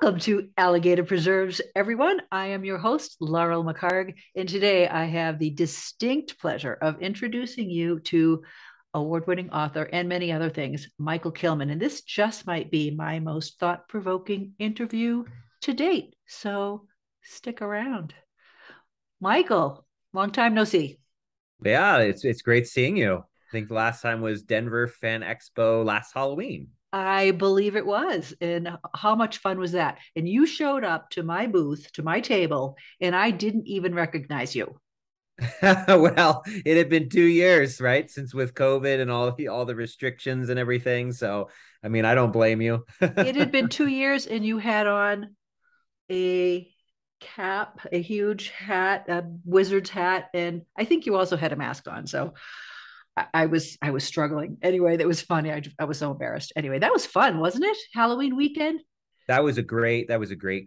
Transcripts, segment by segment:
Welcome to Alligator Preserves, everyone. I am your host, Laurel McHargue, and today I have the distinct pleasure of introducing you to award-winning author and many other things, Michael Kilman. And this just might be my most thought-provoking interview to date. So stick around. Michael, long time no see. Yeah, it's great seeing you. I think the last time was Denver Fan Expo last Halloween. I believe it was. And how much fun was that? And you showed up to my booth, to my table, and I didn't even recognize you. Well, it had been 2 years, right, since with COVID and all the restrictions and everything. So, I mean, I don't blame you. It had been 2 years, and you had on a cap, a huge hat, a wizard's hat, and I think you also had a mask on. So I was struggling. Anyway, that was funny. I was so embarrassed. Anyway, that was fun, wasn't it? Halloween weekend. That was a great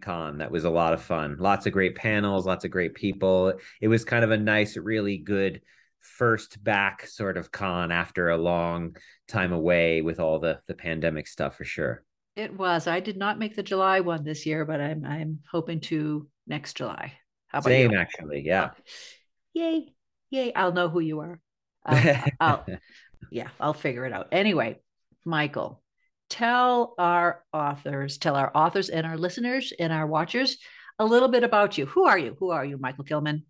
con. That was a lot of fun. Lots of great panels, lots of great people. It was kind of a nice, really good first back sort of con after a long time away with all the pandemic stuff for sure. It was. I did not make the July one this year, but I'm hoping to next July. How about you? Same actually, Oh, yeah. yay, yay! I'll know who you are. I'll yeah, I'll figure it out. Anyway, Michael, tell our authors and our listeners and our watchers a little bit about you. Who are you? Who are you, Michael Kilman?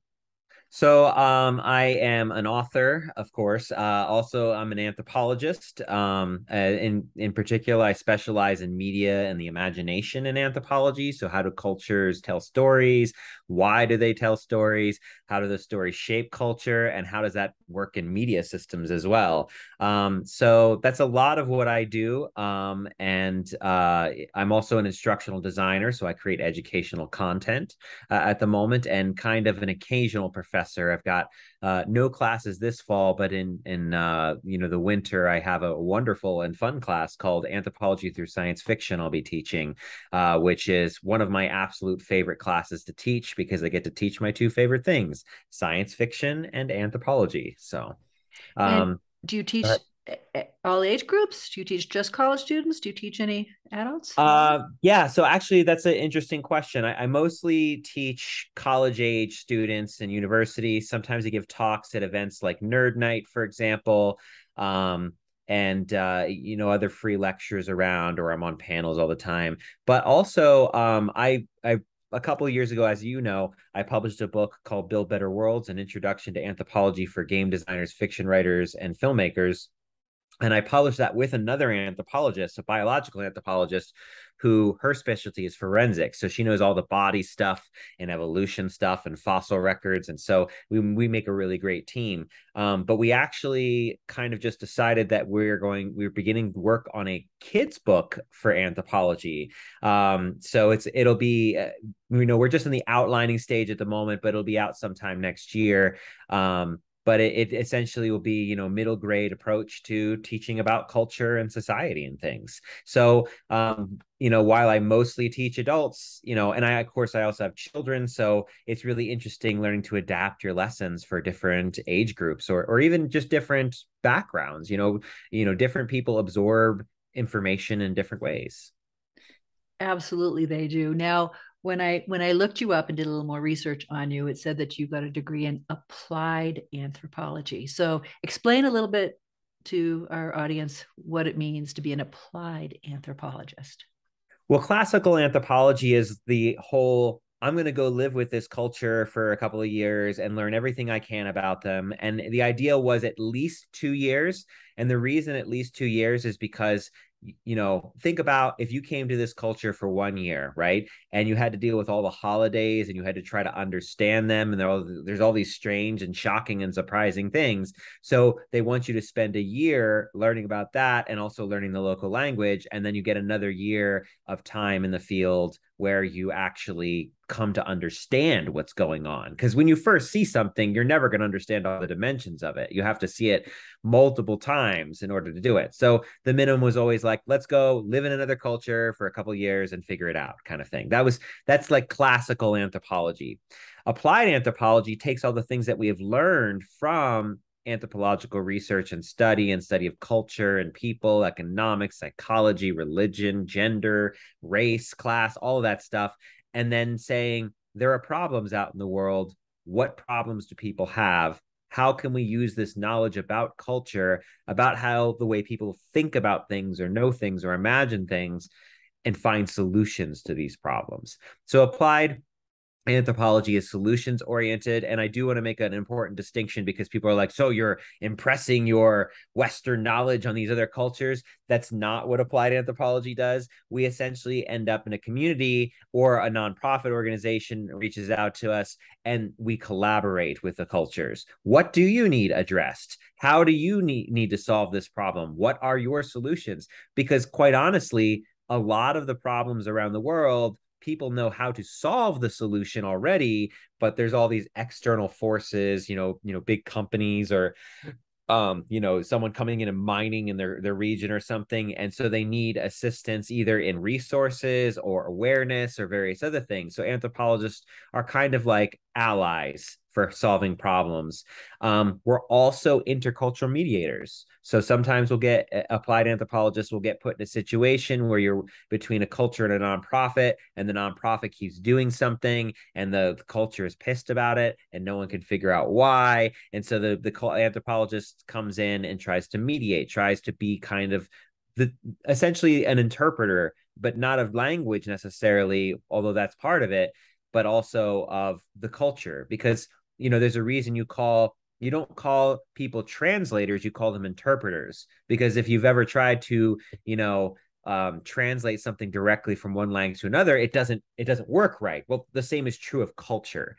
So I am an author, of course. Also, I'm an anthropologist. In particular, I specialize in media and the imagination in anthropology. So, how do cultures tell stories? Why do they tell stories? How do the stories shape culture? And how does that work in media systems as well? So that's a lot of what I do. And I'm also an instructional designer, so I create educational content at the moment, and kind of an occasional professor. I've got no classes this fall, but in the winter, I have a wonderful and fun class called Anthropology through Science Fiction. I'll be teaching, which is one of my absolute favorite classes to teach because I get to teach my two favorite things: science fiction and anthropology. So. And Um, do you teach all age groups? Do you teach just college students? Do you teach any adults? yeah, so actually, that's an interesting question. I mostly teach college age students in universities. Sometimes I give talks at events like Nerd Night, for example, um, and other free lectures around, or I'm on panels all the time. But also, I a couple of years ago, as you know, I published a book called Build Better Worlds: An Introduction to Anthropology for Game Designers, Fiction Writers, and Filmmakers. And I published that with another anthropologist, a biological anthropologist, who her specialty is forensics. So she knows all the body stuff and evolution stuff and fossil records. And so we make a really great team. But we actually kind of just decided that we're beginning work on a kids book for anthropology. So it'll be, we're just in the outlining stage at the moment, but it'll be out sometime next year. But it essentially will be, middle grade approach to teaching about culture and society and things. So while I mostly teach adults, and of course I also have children, so it's really interesting learning to adapt your lessons for different age groups, or even just different backgrounds. Different people absorb information in different ways. Absolutely, they do. Now, when I looked you up and did a little more research on you, it said that you got a degree in applied anthropology. So, explain a little bit to our audience what it means to be an applied anthropologist. Well, classical anthropology is the whole, I'm going to go live with this culture for a couple of years and learn everything I can about them. And the idea was at least 2 years. And the reason at least 2 years is because, think about if you came to this culture for 1 year, right? And you had to deal with all the holidays and you had to try to understand them. And there's all these strange and shocking and surprising things. So they want you to spend a year learning about that and also learning the local language. And then you get another year of time in the field where you actually come to understand what's going on. Because when you first see something, you're never going to understand all the dimensions of it. You have to see it multiple times in order to do it. So the minimum was always like, let's go live in another culture for a couple of years and figure it out, kind of thing. That's like classical anthropology. Applied anthropology takes all the things that we have learned from anthropological research and study of culture and people, economics, psychology, religion, gender, race, class, all of that stuff, and then saying there are problems out in the world. What problems do people have? How can we use this knowledge about culture, about how the way people think about things or know things or imagine things, and find solutions to these problems? So applied anthropology is solutions oriented. And I do want to make an important distinction, because people are like, so you're impressing your Western knowledge on these other cultures. That's not what applied anthropology does. We essentially end up in a community, or a nonprofit organization reaches out to us, and we collaborate with the cultures. What do you need addressed? How do you need to solve this problem? What are your solutions? Because quite honestly, a lot of the problems around the world, people know how to solve the solution already, but there's all these external forces, big companies, or someone coming in and mining in their region or something, and so they need assistance either in resources or awareness or various other things. So anthropologists are kind of like allies for solving problems. We're also intercultural mediators. So sometimes we'll get applied anthropologists will get put in a situation where you're between a culture and a nonprofit, and the nonprofit keeps doing something, and the culture is pissed about it, and no one can figure out why. And so the anthropologist comes in and tries to mediate, tries to be kind of essentially an interpreter, but not of language necessarily, although that's part of it, but also of the culture. Because there's a reason you don't call people translators, you call them interpreters. Because if you've ever tried to translate something directly from one language to another, it doesn't work right. Well, the same is true of culture.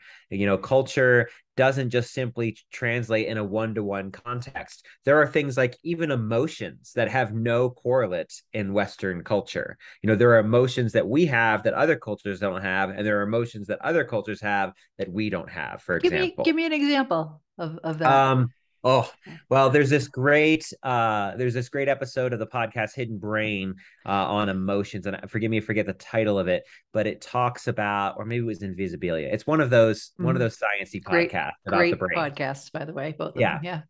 Culture doesn't just simply translate in a one-to-one context. There are things like even emotions that have no correlate in Western culture. There are emotions that we have that other cultures don't have, and there are emotions that other cultures have that we don't have, for example. Give me an example of that. Oh, well, there's this great episode of the podcast Hidden Brain on emotions, and forgive me, I forget the title of it, but it talks about, or maybe it was Invisibilia. It's one of those sciencey podcasts about the brain. Great podcasts, by the way, both of them. Yeah.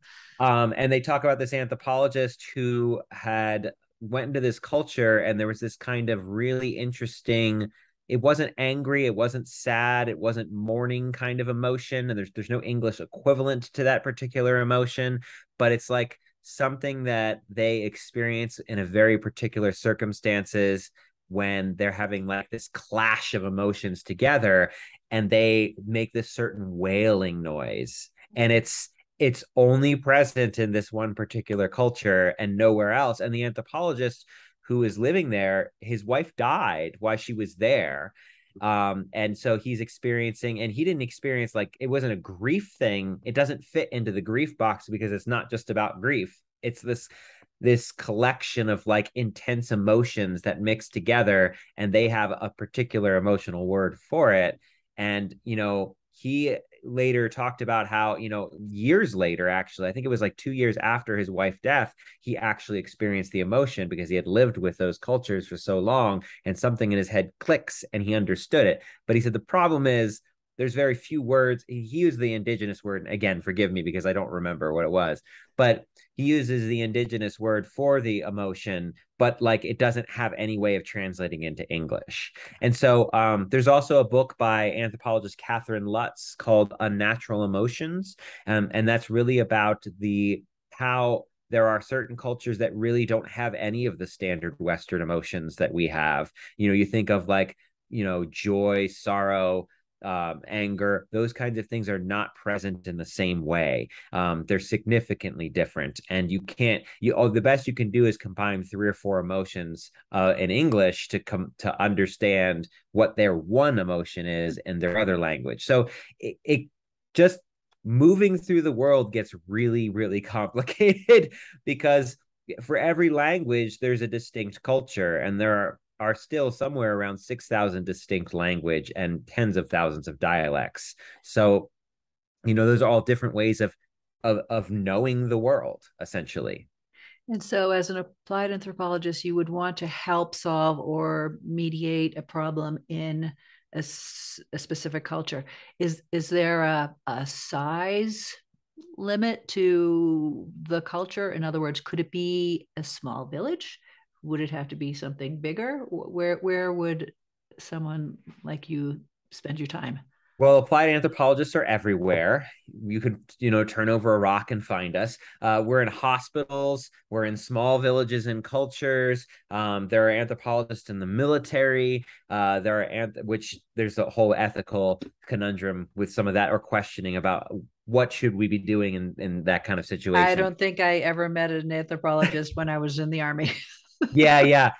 And they talk about this anthropologist who had went into this culture, and there was this kind of really interesting, it wasn't angry, it wasn't sad, it wasn't mourning kind of emotion, and there's no English equivalent to that particular emotion, but it's like something that they experience in a very particular circumstances, when they're having like this clash of emotions together, and they make this certain wailing noise, and it's only present in this one particular culture and nowhere else. And the anthropologist who is living there, his wife died while she was there. And so he's experiencing, and he didn't experience, like, it wasn't a grief thing. It doesn't fit into the grief box, because it's not just about grief. It's this collection of like intense emotions that mix together, and they have a particular emotional word for it. And, he later talked about how, years later, actually, I think it was like 2 years after his wife's death, he actually experienced the emotion, because he had lived with those cultures for so long, and something in his head clicks and he understood it. But he said the problem is there's very few words. He used the indigenous word. Again, forgive me because I don't remember what it was, but he uses the indigenous word for the emotion, but like it doesn't have any way of translating into English. And so there's also a book by anthropologist Catherine Lutz called Unnatural Emotions. And that's really about how there are certain cultures that really don't have any of the standard Western emotions that we have. You think of like, joy, sorrow, anger, those kinds of things are not present in the same way. They're significantly different, and the best you can do is combine 3 or 4 emotions in English to understand what their one emotion is in their other language. So it just moving through the world gets really, really complicated, because for every language there's a distinct culture, and there are still somewhere around 6,000 distinct language and tens of thousands of dialects. So, those are all different ways of knowing the world, essentially. And so as an applied anthropologist, you would want to help solve or mediate a problem in a specific culture. Is there a size limit to the culture? In other words, could it be a small village? Would it have to be something bigger? Where would someone like you spend your time? Well, applied anthropologists are everywhere. You could, turn over a rock and find us. We're in hospitals. We're in small villages and cultures. There are anthropologists in the military. Which there's a whole ethical conundrum with some of that, or questioning about what should we be doing in that kind of I situation. don't think I ever met an anthropologist when I was in the army. Yeah, yeah.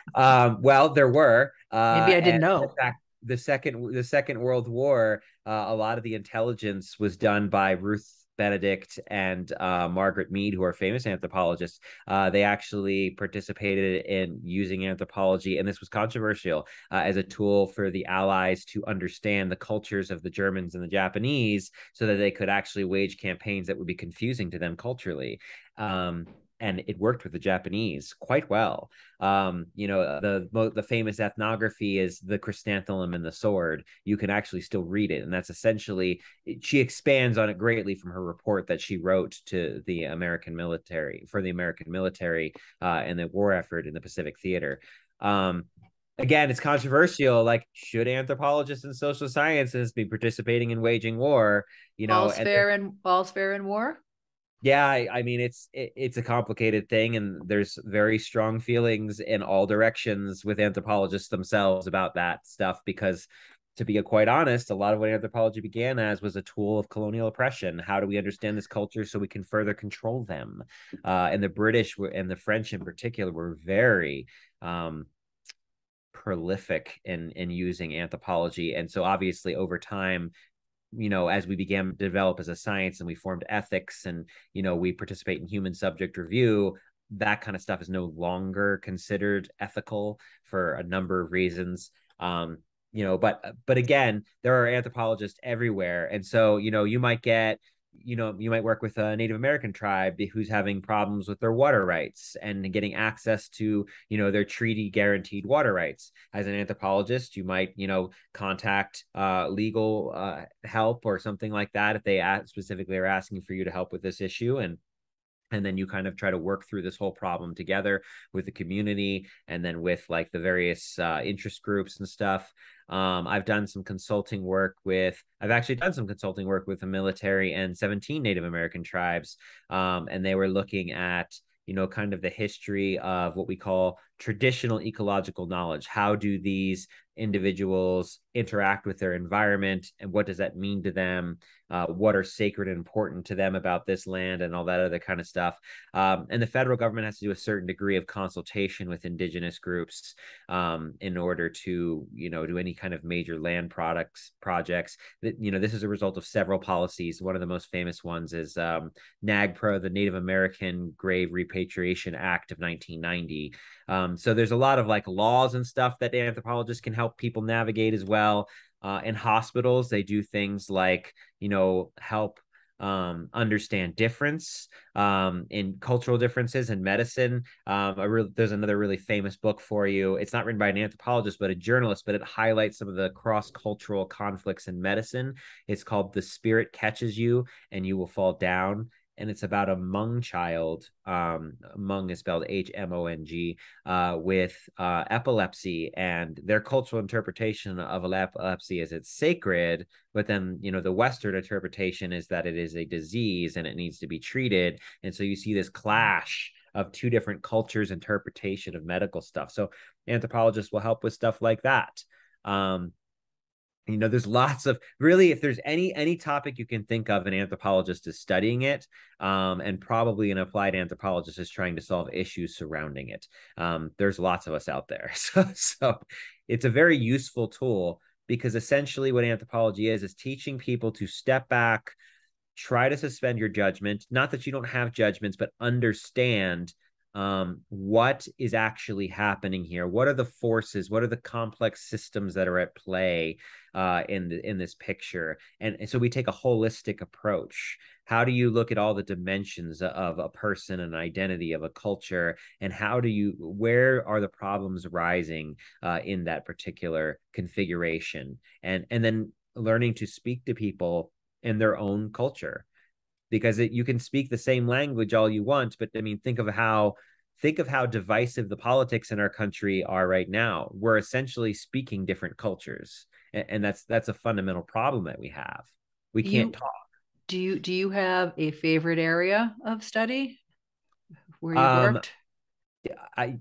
Well, there were, Maybe I and didn't in know. fact, the Second World War, a lot of the intelligence was done by Ruth Benedict and Margaret Mead, who are famous anthropologists. They actually participated in using anthropology, and this was controversial, as a tool for the Allies to understand the cultures of the Germans and the Japanese, so that they could actually wage campaigns that would be confusing to them culturally. Um, and it worked with the Japanese quite well. The famous ethnography is the chrysanthemum and the sword. You can actually still read it, and that's essentially, she expands on it greatly from her report that she wrote to the American military, for the American military, and the war effort in the Pacific Theater. Again, it's controversial. Like, should anthropologists and social sciences be participating in waging war? And All's fair in war. yeah, I mean, it's a complicated thing, and there's very strong feelings in all directions with anthropologists themselves about that stuff, because, to be quite honest, a lot of what anthropology began as was a tool of colonial oppression. How do we understand this culture so we can further control them? And the British and the French in particular were very prolific in using anthropology, and so obviously over time, as we began to develop as a science and we formed ethics, and, we participate in human subject review, that kind of stuff is no longer considered ethical for a number of reasons. But again, there are anthropologists everywhere. And so, you might work with a Native American tribe who's having problems with their water rights and getting access to, their treaty guaranteed water rights. As an anthropologist, you might, contact legal help or something like that if they specifically are asking for you to help with this issue. And then you kind of try to work through this whole problem together with the community, and then with like the various interest groups and stuff. I've actually done some consulting work with the military and 17 Native American tribes. And they were looking at, kind of the history of what we call traditional ecological knowledge. How do these individuals interact with their environment, and what does that mean to them? What are sacred and important to them about this land, and all that other kind of stuff. And the federal government has to do a certain degree of consultation with indigenous groups, in order to, do any kind of major land projects. This is a result of several policies. One of the most famous ones is NAGPRA, the Native American Grave Repatriation Act of 1990. So there's a lot of like laws and stuff that anthropologists can help people navigate as well. In hospitals, they do things like, help understand difference, in cultural differences in medicine. There's another really famous book for you. It's not written by an anthropologist, but a journalist, but it highlights some of the cross-cultural conflicts in medicine. It's called The Spirit Catches You and You Will Fall Down. And it's about a Hmong child. Hmong is spelled Hmong, with epilepsy, and their cultural interpretation of epilepsy is it's sacred. But then, the Western interpretation is that it is a disease and it needs to be treated. And so you see this clash of two different cultures' interpretation of medical stuff. So anthropologists will help with stuff like that. There's lots of, really, if there's any topic you can think of, an anthropologist is studying it, and probably an applied anthropologist is trying to solve issues surrounding it. There's lots of us out there. So it's a very useful tool, because essentially what anthropology is teaching people to step back, try to suspend your judgment. Not that you don't have judgments, but understand what is actually happening here. What are the forces? What are the complex systems that are at play in this picture? And so we take a holistic approach. How do you look at all the dimensions of a person, an identity, of a culture, and where are the problems rising in that particular configuration? And then learning to speak to people in their own culture. because you can speak the same language all you want, but I mean, think of how divisive the politics in our country are right now. We're essentially speaking different cultures, and that's a fundamental problem that we have. We can't You talk. do you have a favorite area of study where you've Um, worked? I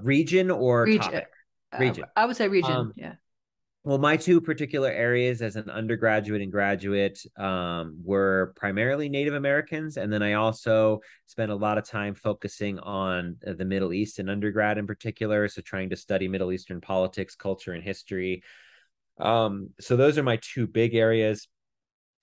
region or Region. topic? Region. I would say region. Um, Yeah. well, my two particular areas as an undergraduate and graduate were primarily Native Americans. And then I also spent a lot of time focusing on the Middle East in undergrad in particular. So trying to study Middle Eastern politics, culture, and history. So those are my two big areas.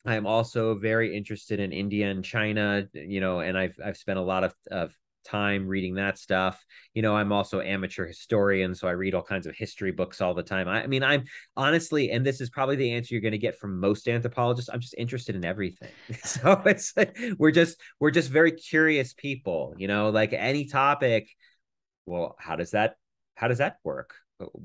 I am also very interested in India and China, and I've spent a lot of time reading that stuff. I'm also amateur historian, so I read all kinds of history books all the time. I mean, I'm honestly, and this is probably the answer you're going to get from most anthropologists, I'm just interested in everything. So it's like we're just very curious people, like any topic. Well, how does that work?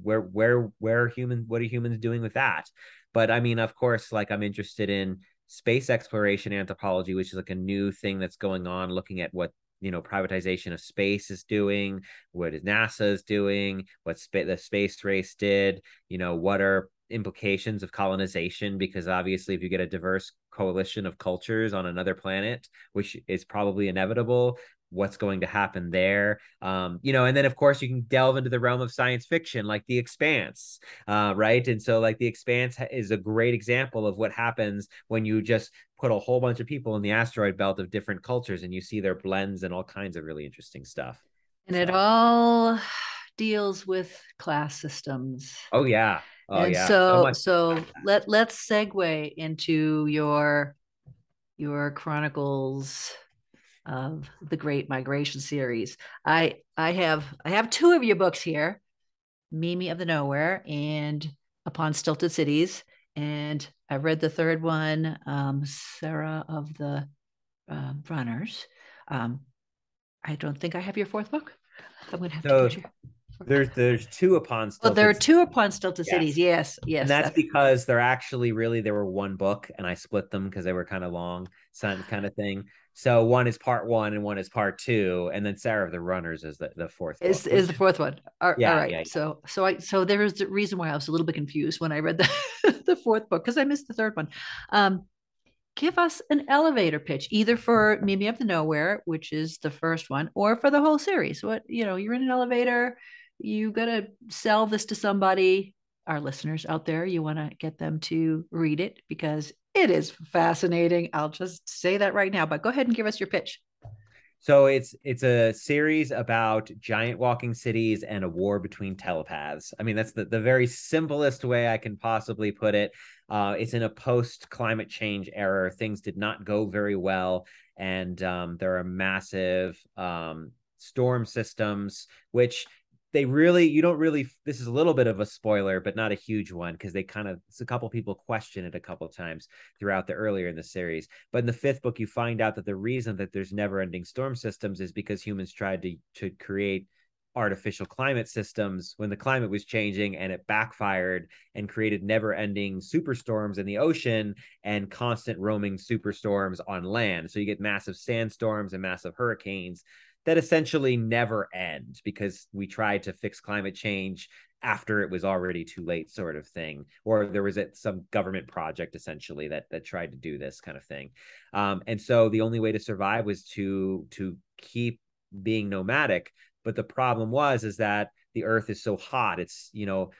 Where are humans, what are humans doing with that? But I mean, of course, like I'm interested in space exploration anthropology, which is like a new thing that's going on, looking at what privatization of space is doing, what NASA is doing, what the space race did, what are implications of colonization, because obviously if you get a diverse coalition of cultures on another planet, which is probably inevitable, what's going to happen there. And then of course you can delve into the realm of science fiction, like The Expanse, right? And so like The Expanse is a great example of what happens when you just put a whole bunch of people in the asteroid belt of different cultures and you see their blends and all kinds of really interesting stuff. And it So, all deals with class systems. oh yeah, oh And yeah, so so much. so let's segue into your Chronicles of the Great Migration series. I have two of your books here, Mimi of the Nowhere and Upon Stilted Cities. And I read the third one, Sarah of the Runners. Um, I don't think I have your fourth book. I'm going to have to So get you. there's two Upon Well, there are Stilted. two Upon Stilted Cities. Yes. Yes, And yes, that's that's because they're actually really, they were one book and I split them because they were kind of long, kind of thing. So one is part one and one is part two. And then Sarah of the Runners is the fourth book, is which the fourth one. All yeah, right. yeah, yeah. So there was the reason why I was a little bit confused when I read the the fourth book because I missed the third one. Um, give us an elevator pitch, either for Mimi of the Nowhere, which is the first one, or for the whole series. You're in an elevator, you got to sell this to somebody, our listeners out there, you want to get them to read it because it is fascinating. I'll just say that right now, but go ahead and give us your pitch. So it's a series about giant walking cities and a war between telepaths. I mean, that's the very simplest way I can possibly put it. It's in a post climate change era. Things did not go very well, and there are massive storm systems, which you don't really, this is a little bit of a spoiler, but not a huge one, because it's a couple people question it a couple times throughout the earlier in the series. But in the fifth book, you find out that the reason that there's never ending storm systems is because humans tried to create artificial climate systems when the climate was changing, and it backfired and created never ending superstorms in the ocean and constant roaming superstorms on land. So you get massive sandstorms and massive hurricanes that essentially never end because we tried to fix climate change after it was already too late, sort of thing, or there was some government project essentially that tried to do this kind of thing. And so the only way to survive was to keep being nomadic. But the problem is that the earth is so hot. It's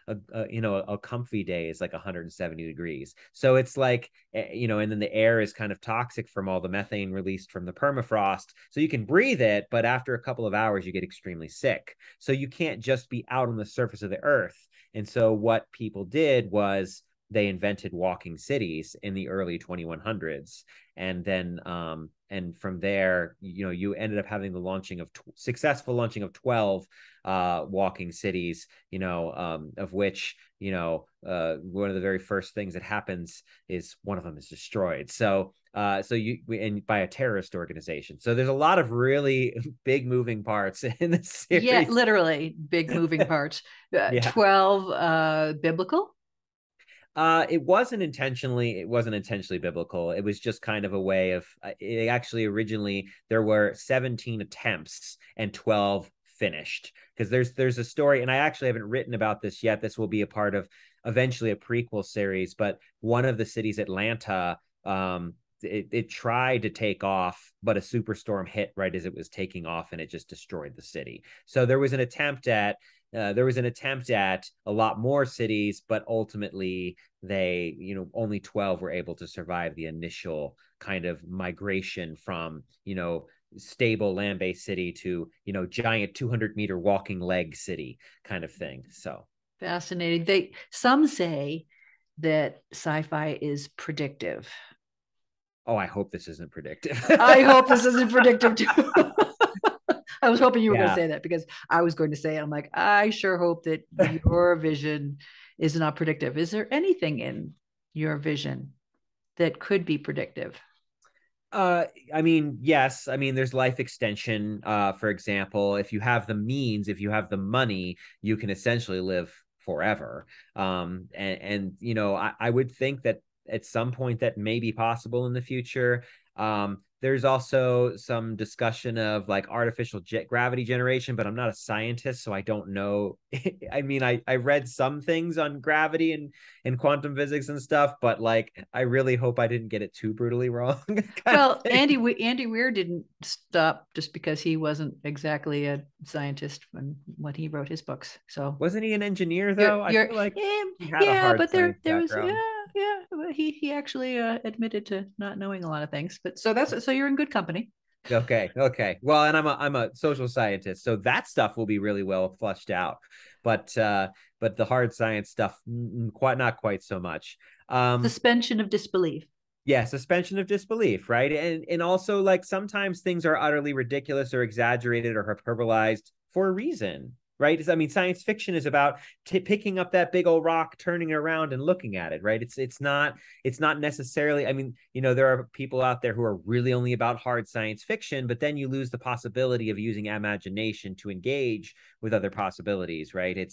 a comfy day is like 170 degrees, so it's like, and then the air is kind of toxic from all the methane released from the permafrost, so you can breathe it, but after a couple of hours you get extremely sick. So you can't just be out on the surface of the earth. And so what people did was they invented walking cities in the early 2100s. And then and from there, you ended up having the successful launching of 12 walking cities, of which, one of the very first things that happens is one of them is destroyed. So and by a terrorist organization. So there's a lot of really big moving parts in the Yeah, series. literally big moving parts. Yeah. 12 biblical. It wasn't intentionally biblical. It was just kind of a way of, it actually originally, there were 17 attempts and 12 finished. Because there's a story, and I actually haven't written about this yet. This will be a part of eventually a prequel series, but one of the cities, Atlanta, it tried to take off, but a superstorm hit right as it was taking off, and it just destroyed the city. So there was an attempt at a lot more cities, but ultimately they, only 12 were able to survive the initial kind of migration from, stable land-based city to, giant 200-meter walking leg city kind of thing. So Fascinating. Some say that sci-fi is predictive. oh, I hope this isn't predictive. I hope this isn't predictive too. I was hoping you were going to Yeah. say that, because I was going to say, I'm like, I sure hope that your vision is not predictive. Is there anything in your vision that could be predictive? I mean, yes. I mean, there's life extension. For example, if you have the means, if you have the money, you can essentially live forever. And I would think that at some point that may be possible in the future. There's also some discussion of like artificial gravity generation, but I'm not a scientist, so I don't know. I mean, I read some things on gravity and quantum physics and stuff, but like I really hope I didn't get it too brutally wrong. Kind of Well, thing. Andy Weir didn't stop just because he wasn't exactly a scientist when he wrote his books. So Wasn't he an engineer though? I you're feel like he had a yeah, hard but science there was background. he actually admitted to not knowing a lot of things. But so you're in good company. Okay, okay. Well, and I'm a social scientist, so that stuff will be really well fleshed out. But the hard science stuff, quite not quite so much. Suspension of disbelief. Yeah, suspension of disbelief, right? And also like sometimes things are utterly ridiculous or exaggerated or hyperbolized for a reason, right? I mean, science fiction is about picking up that big old rock, turning it around, and looking at it, right? It's not necessarily. I mean, there are people out there who are really only about hard science fiction, but then you lose the possibility of using imagination to engage with other possibilities, right? And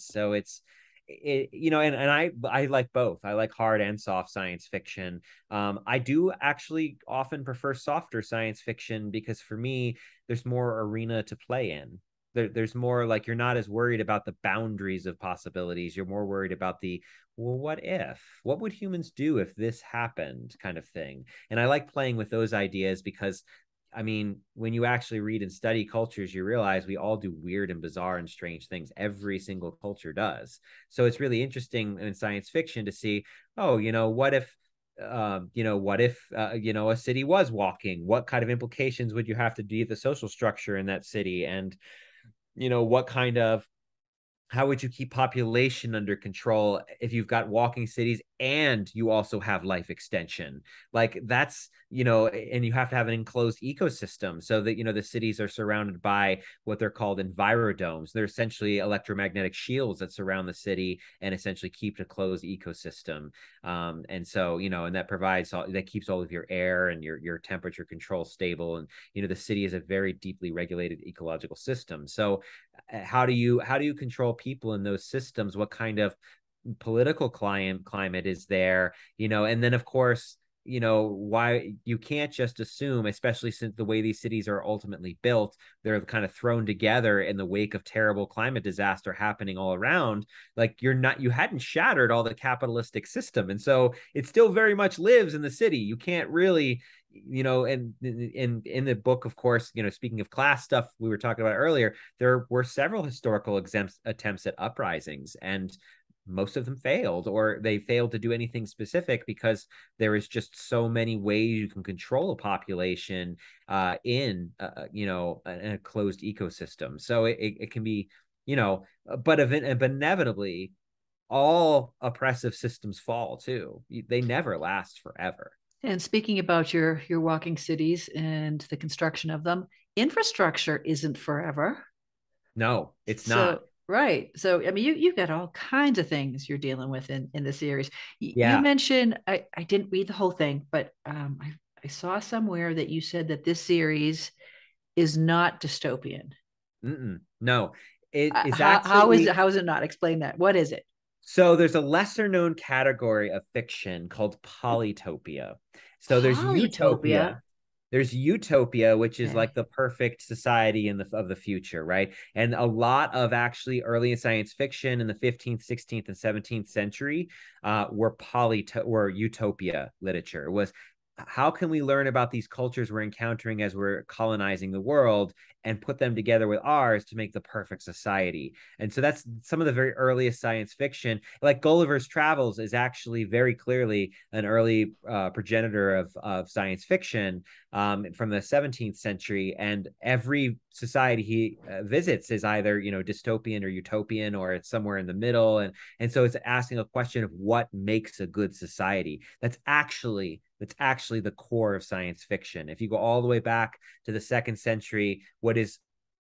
I like both. I like hard and soft science fiction. I do actually often prefer softer science fiction because for me, there's more arena to play in. There's more like you're not as worried about the boundaries of possibilities. You're more worried about well, what if? What would humans do if this happened kind of thing? And I like playing with those ideas because I mean, when you actually read and study cultures, you realize we all do weird and bizarre and strange things. Every single culture does. So it's really interesting in science fiction to see, oh, a city was walking? What kind of implications would you have to do the social structure in that city? And, what kind of how would you keep population under control if you've got walking cities and you also have life extension? Like that's, and you have to have an enclosed ecosystem so that, the cities are surrounded by what they're called envirodomes. They're essentially electromagnetic shields that surround the city and essentially keep a closed ecosystem. And so, and that keeps all of your air and your temperature control stable. And, the city is a very deeply regulated ecological system. So how do you control people in those systems? What kind of political climate is there? And then of course, why you can't just assume, especially since the way these cities are ultimately built, they're kind of thrown together in the wake of terrible climate disaster happening all around. Like you hadn't shattered all the capitalistic system, and so it still very much lives in the city. You can't really, and in the book, of course, speaking of class stuff we were talking about earlier, there were several historical attempts at uprisings, and most of them failed, or they failed to do anything specific because there is just so many ways you can control a population in a closed ecosystem. So it can be, but inevitably all oppressive systems fall too. They never last forever. And speaking about your walking cities and the construction of them, infrastructure isn't forever. No, it's not. So right. So I mean, you've got all kinds of things you're dealing with in the series. You Yeah. mentioned I didn't read the whole thing, but I saw somewhere that you said that this series is not dystopian. No, it is How is it? actually. How is it not? Explain that. What is it? So there's a lesser known category of fiction called polytopia. So Polytopia. there's utopia, which is like Okay. the perfect society in the of the future, right? And a lot of actually early science fiction in the 15th, 16th, and 17th century were utopia literature. It was how can we learn about these cultures we're encountering as we're colonizing the world and put them together with ours to make the perfect society. And so that's some of the very earliest science fiction. Like Gulliver's Travels is actually very clearly an early progenitor of science fiction from the 17th century. And every society he visits is either, dystopian or utopian, or it's somewhere in the middle. And so it's asking a question of what makes a good society. That's actually the core of science fiction. If you go all the way back to the second century, what is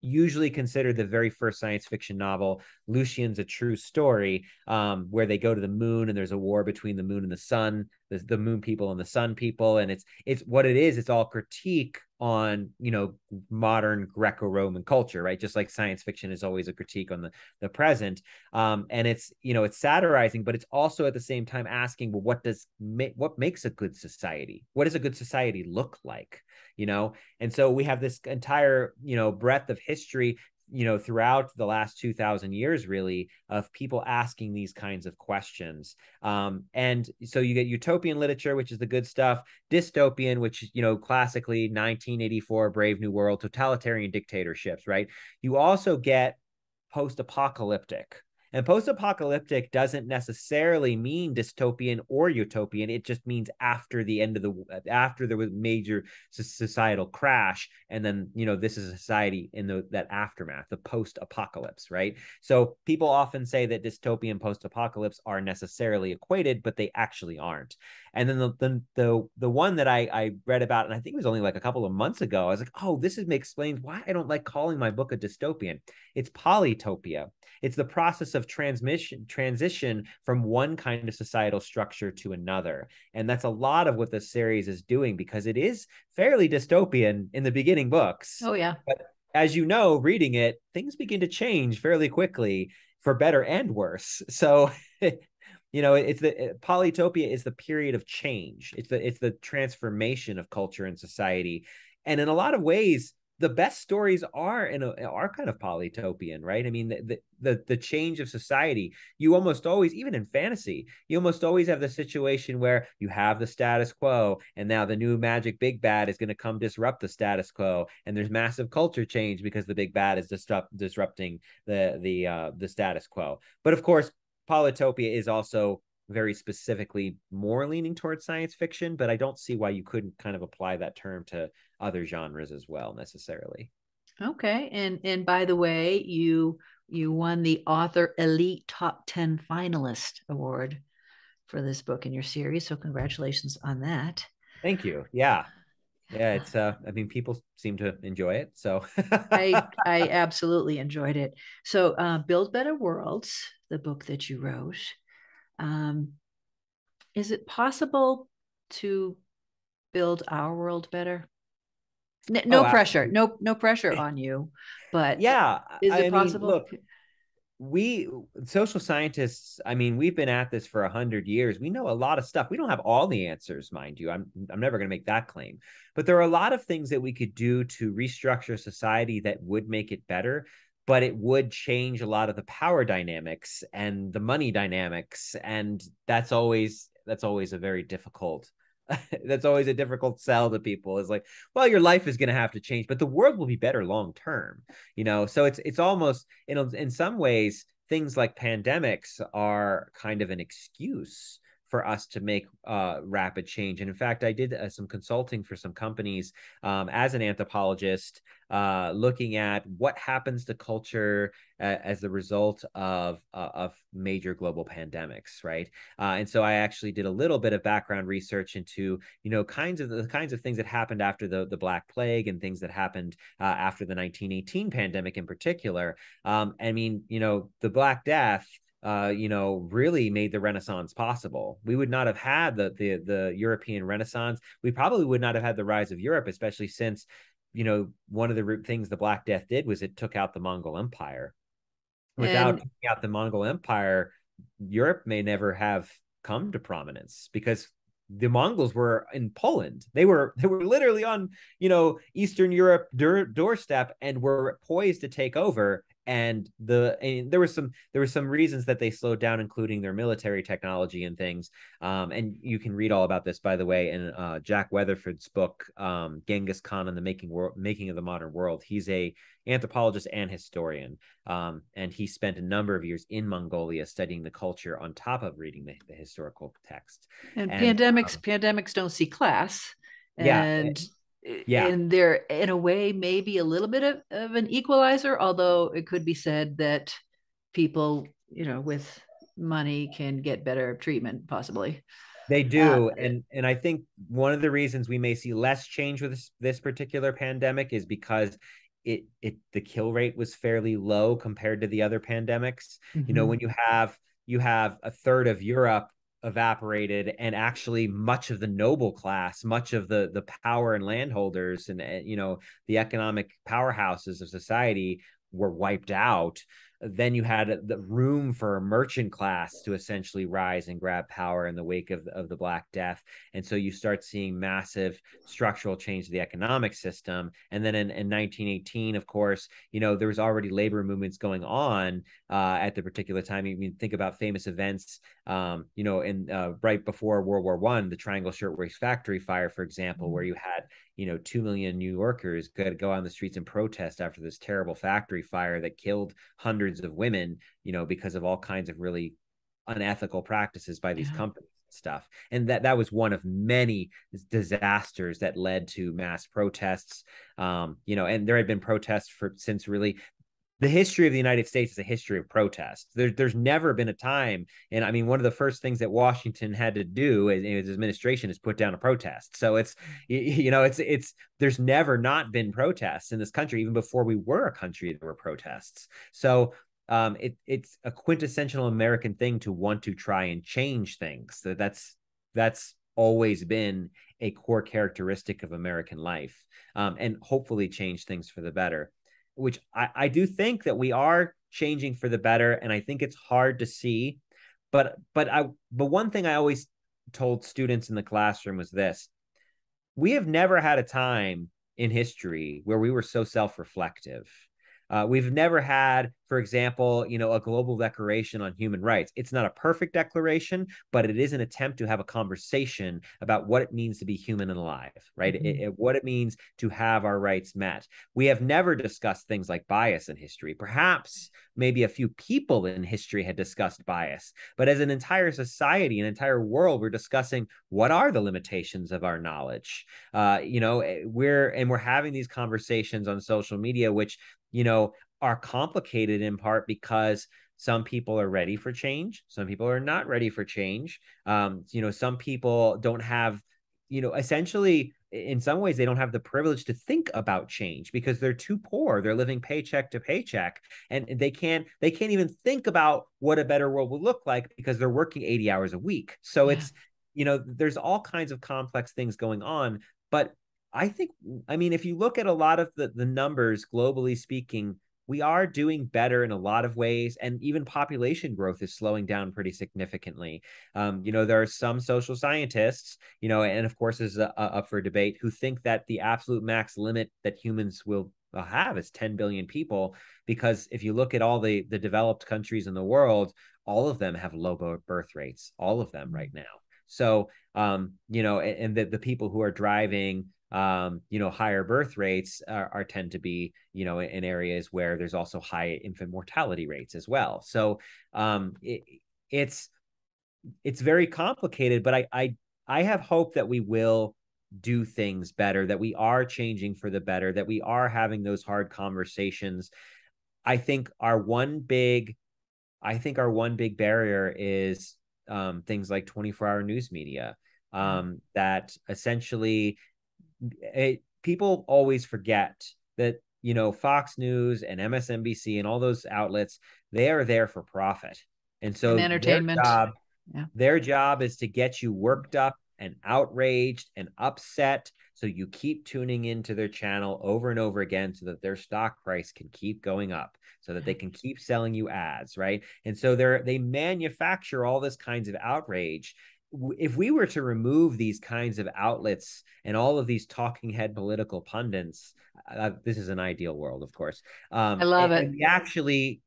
usually considered the very first science fiction novel, Lucian's A True Story, where they go to the moon and there's a war between the moon and the sun, the moon people and the sun people. And it's what it is. It's all critique on, modern Greco-Roman culture, right? Just like science fiction is always a critique on the present. And it's satirizing, but it's also at the same time asking, well, what makes a good society? What does a good society look like? And so we have this entire breadth of history throughout the last 2,000 years, really, of people asking these kinds of questions. And so you get utopian literature, which is the good stuff, dystopian, which, classically 1984, Brave New World, totalitarian dictatorships, right? You also get post-apocalyptic. And post-apocalyptic doesn't necessarily mean dystopian or utopian. It just means after there was major societal crash, and then this is a society in that aftermath, the post-apocalypse, right? So people often say that dystopia and post-apocalypse are necessarily equated, but they actually aren't. And then the one that I read about, and I think it was only like a couple of months ago, I was like, oh, explains why I don't like calling my book a dystopian. It's Polytopia. It's the process of transition from one kind of societal structure to another. And that's a lot of what the series is doing, because it is fairly dystopian in the beginning books. Oh, yeah. But as you know, reading it, things begin to change fairly quickly, for better and worse. So it's Polytopia is the period of change. It's the transformation of culture and society. And in a lot of ways, the best stories are kind of polytopian, right? I mean, the change of society, you almost always, even in fantasy, you almost always have the situation where you have the status quo, and now the new magic big bad is going to come disrupt the status quo, and there's massive culture change because the big bad is disrupting the status quo. But of course, Polytopia is also very specifically more leaning towards science fiction, but I don't see why you couldn't kind of apply that term to other genres as well, necessarily. Okay. And by the way, you won the Author Elite Top 10 Finalist Award for this book in your series. So congratulations on that. Thank you. Yeah. Yeah, it's I mean, people seem to enjoy it. So I absolutely enjoyed it. So Build Better Worlds, the book that you wrote, um, is it possible to build our world better? No oh, pressure, absolutely. no pressure on you, but Yeah, is it I mean, possible? look, we social scientists, I mean, we've been at this for 100 years. We know a lot of stuff. We don't have all the answers, mind you. I'm never going to make that claim, but there are a lot of things that we could do to restructure society that would make it better, but it would change a lot of the power dynamics and the money dynamics, and that's always a very difficult that's always a difficult sell to people, is like, well, your life is going to have to change, but the world will be better long term. So it's almost, in some ways, things like pandemics are kind of an excuse for us to make rapid change. And in fact, I did some consulting for some companies as an anthropologist, looking at what happens to culture as the result of major global pandemics, right? And so I actually did a little bit of background research into the kinds of things that happened after the Black Plague, and things that happened after the 1918 pandemic in particular. I mean, the Black Death really made the Renaissance possible. We would not have had the European Renaissance. We probably would not have had the rise of Europe, especially since, one of the things the Black Death did was it took out the Mongol Empire. Without And taking out the Mongol Empire, Europe may never have come to prominence because the Mongols were in Poland. They were literally on, Eastern Europe doorstep and were poised to take over. And there were some reasons that they slowed down, including their military technology and things. And you can read all about this, by the way, in Jack Weatherford's book, Genghis Khan and the Making of the Modern World. He's a anthropologist and historian, and he spent a number of years in Mongolia studying the culture on top of reading the historical text. And And pandemics don't see class, yeah, and yeah, they're in a way maybe a little bit of an equalizer, although it could be said that people, with money can get better treatment possibly. they Uh, do. And I think one of the reasons we may see less change with this particular pandemic is because the kill rate was fairly low compared to the other pandemics. mm-hmm. When you have a third of Europe evaporated, and actually much of the noble class, much of the power and landholders, and the economic powerhouses of society were wiped out. Then you had the room for a merchant class to essentially rise and grab power in the wake of the Black Death. And so you start seeing massive structural change to the economic system. And then in 1918, of course, there was already labor movements going on at the particular time. You mean, think about famous events, right before World War I, the Triangle Shirtwaist Factory fire, for example, where you had 2 million New Yorkers go on the streets and protest after this terrible factory fire that killed hundreds of women, because of all kinds of really unethical practices by these companies and stuff. And that was one of many disasters that led to mass protests. And there had been protests since really the history of the United States is a history of protest. There's never been a time, and I mean, one of the first things that Washington had to do in his administration is put down a protest. So it's there's never not been protests in this country. Even before we were a country, there were protests. So it's a quintessential American thing to want to try and change things. So that's always been a core characteristic of American life, and hopefully change things for the better, which I do think that we are changing for the better. And I think it's hard to see, but one thing I always told students in the classroom was this: we have never had a time in history where we were so self-reflective. We've never had, for example, a global declaration on human rights. It's not a perfect declaration, but it is an attempt to have a conversation about what it means to be human and alive, right? Mm-hmm. What it means to have our rights met. We have never discussed things like bias in history. Perhaps maybe a few people in history had discussed bias, but as an entire society, an entire world, we're discussing what are the limitations of our knowledge. We're having these conversations on social media, which are complicated in part because some people are ready for change. Some people are not ready for change. Some people don't have, essentially, in some ways, they don't have the privilege to think about change because they're too poor. They're living paycheck to paycheck, and they can't even think about what a better world will look like because they're working 80 hours a week. So it's, there's all kinds of complex things going on. But if you look at a lot of the numbers, globally speaking, we are doing better in a lot of ways. And even population growth is slowing down pretty significantly. There are some social scientists, and of course is up for debate, who think that the absolute max limit that humans will have is 10 billion people. Because if you look at all the developed countries in the world, all of them have low birth rates, all of them right now. So, and the people who are driving higher birth rates are tend to be, in areas where there's also high infant mortality rates as well. So it's very complicated, but I have hope that we will do things better, that we are changing for the better, that we are having those hard conversations. I think our one big barrier is things like 24-hour news media, that essentially people always forget that, Fox News and MSNBC and all those outlets, they are there for profit. And so entertainment. Their job is to get you worked up and outraged and upset So you keep tuning into their channel over and over again so that their stock price can keep going up, so that they can keep selling you ads, right? And so they manufacture all this kinds of outrage. If we were to remove these kinds of outlets and all of these talking head political pundits, this is an ideal world, of course. I love it. And we actually,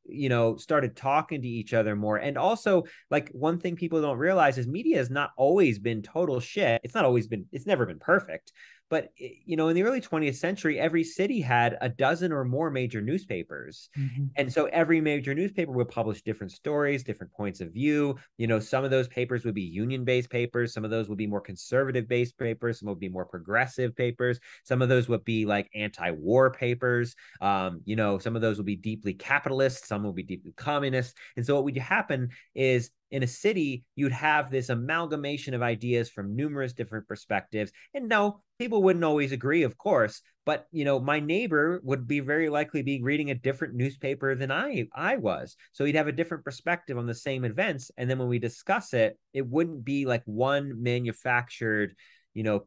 started talking to each other more. And also, like, one thing people don't realize is media has not always been total shit. It's never been perfect. But, in the early 20th century, every city had a dozen or more major newspapers. Mm-hmm. And so every major newspaper would publish different stories, different points of view. Some of those papers would be union-based papers. Some of those would be more conservative-based papers. Some would be more progressive papers. Some of those would be like anti-war papers. Some of those would be deeply capitalist. Some would be deeply communist. And so what would happen is, in a city, you'd have this amalgamation of ideas from numerous different perspectives. And no, people wouldn't always agree, of course, but my neighbor would be very likely be reading a different newspaper than I was. So he'd have a different perspective on the same events. And then when we discuss it, it wouldn't be like one manufactured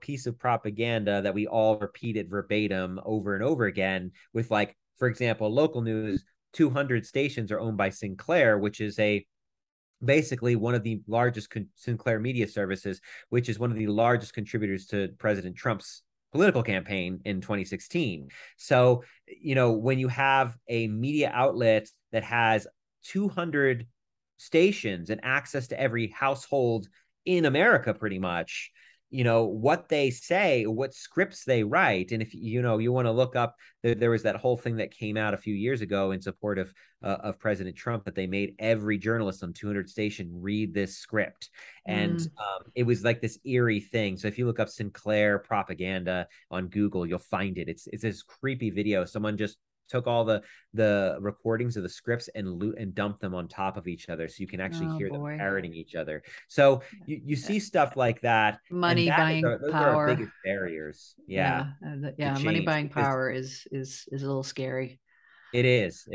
piece of propaganda that we all repeated verbatim over and over again with, like, for example, local news. 200 stations are owned by Sinclair, which is basically one of the largest Sinclair media services, which is one of the largest contributors to President Trump's political campaign in 2016. So, when you have a media outlet that has 200 stations and access to every household in America, pretty much, what they say, what scripts they write. And if you want to look up, there was that whole thing that came out a few years ago in support of President Trump, that they made every journalist on 200 station read this script. And it was like this eerie thing. So if you look up Sinclair propaganda on Google, you'll find it. It's this creepy video. Someone just took all the recordings of the scripts and dumped them on top of each other, so you can actually hear them parroting each other. So you see stuff like that. Money buying those power are our biggest barriers. Yeah. Money buying power is a little scary. It is.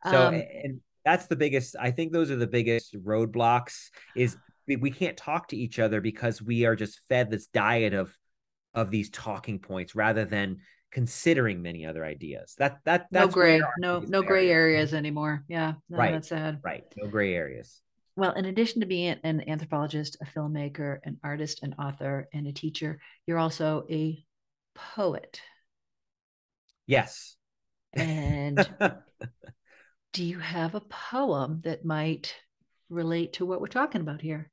So, and that's the biggest, I think those are the biggest roadblocks, is we can't talk to each other because we are just fed this diet of these talking points rather than considering many other ideas. That's no gray areas anymore. Yeah, no, right. That's sad. Right, no gray areas. Well, in addition to being an anthropologist, a filmmaker, an artist, an author, and a teacher, you're also a poet. Yes. And do you have a poem that might relate to what we're talking about here?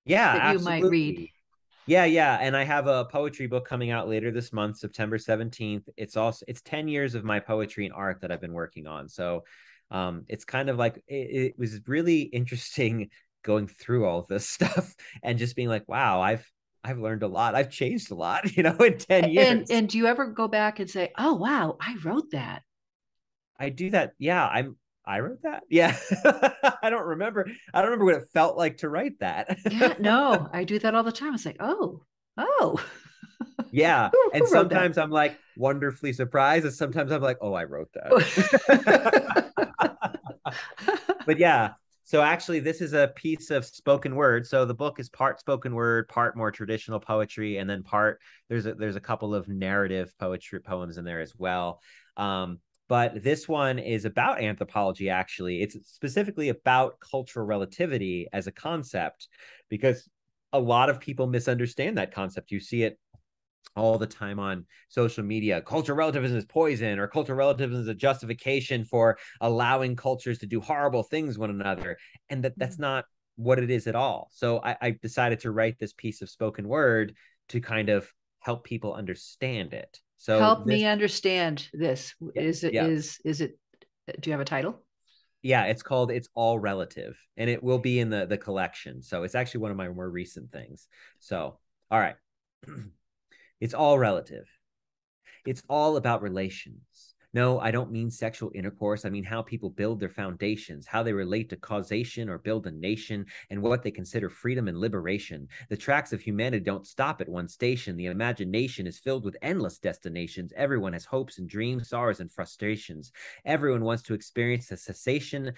Yeah, that absolutely. You might read. Yeah. And I have a poetry book coming out later this month, September 17th. It's 10 years of my poetry and art that I've been working on. So it's kind of like, it was really interesting going through all this stuff and just being like, wow, I've learned a lot. I've changed a lot, in 10 years. And do you ever go back and say, oh, wow, I wrote that? I do that. Yeah, I wrote that. Yeah. I don't remember what it felt like to write that. Yeah, no, I do that all the time. It's like, oh. Yeah. Who and sometimes that? I'm like wonderfully surprised. And sometimes I'm like, oh, I wrote that. But yeah. So actually, this is a piece of spoken word. So the book is part spoken word, part more traditional poetry, and then there's a couple of narrative poems in there as well. But this one is about anthropology, actually. It's specifically about cultural relativity as a concept, because a lot of people misunderstand that concept. You see it all the time on social media. Cultural relativism is poison, or cultural relativism is a justification for allowing cultures to do horrible things one another. And that's not what it is at all. So I decided to write this piece of spoken word to kind of help people understand it. So help me understand this. Yeah, is it do you have a title? Yeah, it's called It's All Relative, and it will be in the collection. So it's actually one of my more recent things. So, all right. It's all relative. It's all about relations. No, I don't mean sexual intercourse. I mean how people build their foundations, how they relate to causation or build a nation, and what they consider freedom and liberation. The tracks of humanity don't stop at one station. The imagination is filled with endless destinations. Everyone has hopes and dreams, sorrows and frustrations. Everyone wants to experience the sensation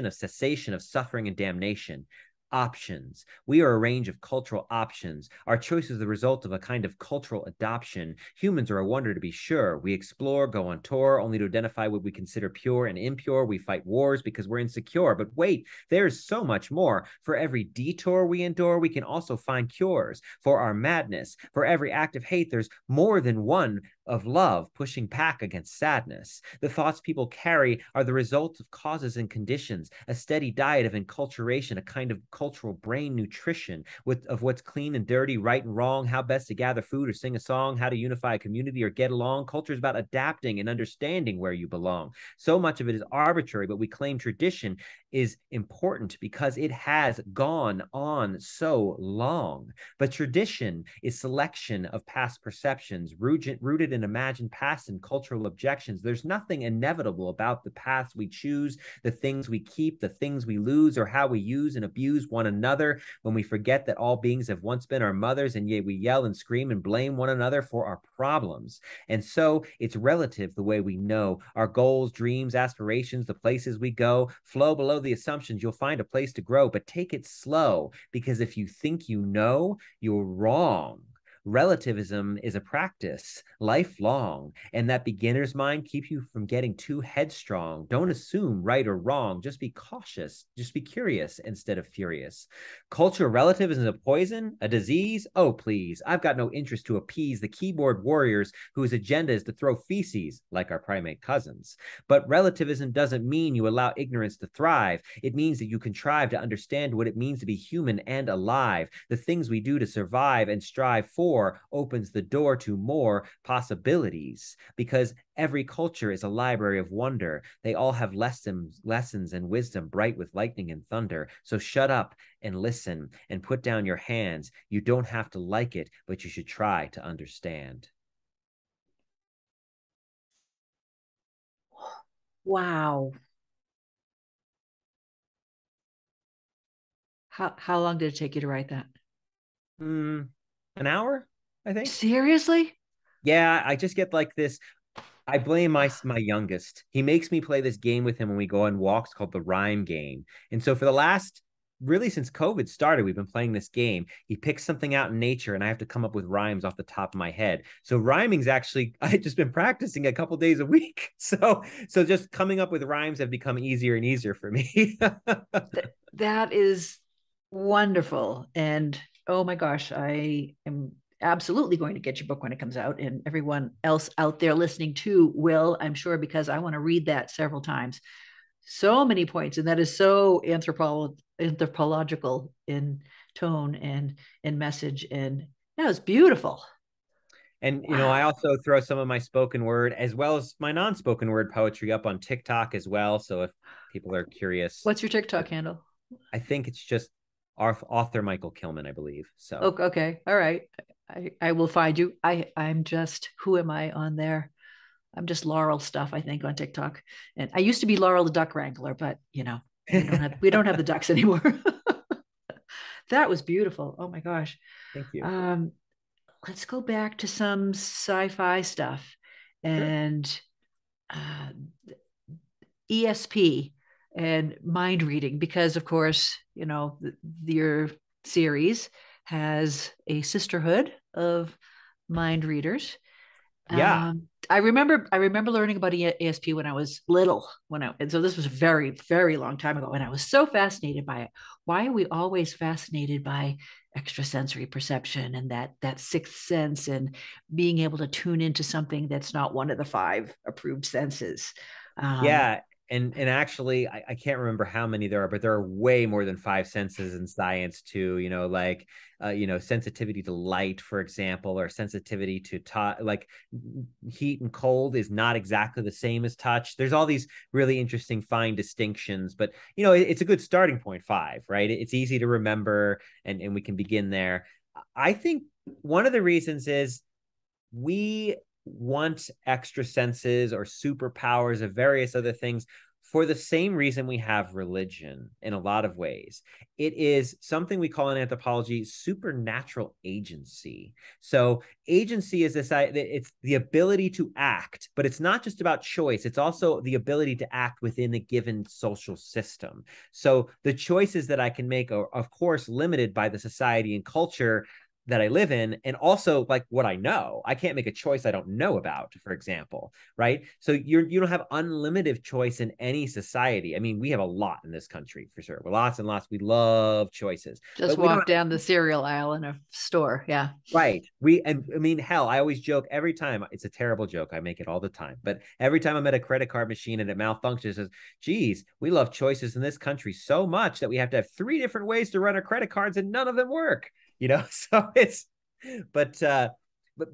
of cessation of suffering and damnation. options. We are a range of cultural options. Our choice is the result of a kind of cultural adoption. Humans are a wonder to be sure. We explore, go on tour, only to identify what we consider pure and impure. We fight wars because we're insecure. But wait, there's so much more. For every detour we endure, we can also find cures. For our madness, for every act of hate, there's more than one of love pushing back against sadness. The thoughts people carry are the result of causes and conditions, a steady diet of enculturation, a kind of cultural brain nutrition of what's clean and dirty, right and wrong, how best to gather food or sing a song, how to unify a community or get along. Culture is about adapting and understanding where you belong. So much of it is arbitrary, but we claim tradition is important because it has gone on so long. But tradition is selection of past perceptions, rooted in imagined past and cultural objections. There's nothing inevitable about the paths we choose, the things we keep, the things we lose, or how we use and abuse one another when we forget that all beings have once been our mothers, and yet we yell and scream and blame one another for our problems. And so it's relative the way we know. Our goals, dreams, aspirations, the places we go flow below the assumptions. You'll find a place to grow, but take it slow, because if you think you know, you're wrong. Relativism is a practice, lifelong, and that beginner's mind keeps you from getting too headstrong. Don't assume right or wrong. Just be cautious. Just be curious instead of furious. Cultural relativism is a poison, a disease? Oh, please. I've got no interest to appease the keyboard warriors whose agenda is to throw feces like our primate cousins. But relativism doesn't mean you allow ignorance to thrive. It means that you contrive to understand what it means to be human and alive. The things we do to survive and strive for opens the door to more possibilities, because every culture is a library of wonder. They all have lessons and wisdom bright with lightning and thunder. So shut up and listen and put down your hands. You don't have to like it, but you should try to understand. Wow. How long did it take you to write that? An hour, I think. Seriously? Yeah, I just get like this. I blame my youngest. He makes me play this game with him when we go on walks called the rhyme game. And so for the last, really since COVID started, we've been playing this game. He picks something out in nature and I have to come up with rhymes off the top of my head. So rhyming's actually, I've just been practicing a couple days a week. So just coming up with rhymes have become easier and easier for me. That is wonderful. And oh my gosh, I am absolutely going to get your book when it comes out. And everyone else out there listening too will, I'm sure, because I want to read that several times. So many points. And that is so anthropological in tone and in message. And that was beautiful. And, I Wow. also throw some of my spoken word as well as my non-spoken word poetry up on TikTok as well. So if people are curious, What's your TikTok handle? I think it's just author Michael Kilman, I believe. So Okay, okay. All right. I will find you. I'm just, who am I on there? I'm just Laurel stuff, I think, on TikTok. And I used to be Laurel the duck wrangler, but we don't have the ducks anymore. That was beautiful. Oh my gosh. thank you. Um, let's go back to some sci-fi stuff Sure. and uh, ESP and mind reading, because of course, your series has a sisterhood of mind readers. Yeah. I remember learning about ESP when I was little, and so this was a very, very long time ago, and I was so fascinated by it. Why are we always fascinated by extrasensory perception and that sixth sense and being able to tune into something that's not one of the five approved senses? Um, Yeah. And actually, I can't remember how many there are, but there are way more than five senses in science too. Like sensitivity to light, for example, or sensitivity to touch. Like heat and cold is not exactly the same as touch. There's all these really interesting fine distinctions, but it's a good starting point. Five, right? It's easy to remember, and we can begin there. I think one of the reasons is we want extra senses or superpowers of various other things for the same reason we have religion in a lot of ways. It is something we call in anthropology supernatural agency. So agency is this, it's the ability to act, but it's not just about choice. It's also the ability to act within a given social system. So the choices that I can make are, of course, limited by the society and culture that I live in, and also like what I know. I can't make a choice I don't know about, for example, right? So you don't have unlimited choice in any society. I mean, we have a lot in this country for sure. We're lots and lots. We love choices, Just but we don't walk have, down the cereal aisle in a store. Yeah. right. And I mean, hell, I always joke every time. It's a terrible joke. I make it all the time, but every time I'm at a credit card machine and it malfunctions, it says, geez, we love choices in this country so much that we have to have 3 different ways to run our credit cards and none of them work. So it's, but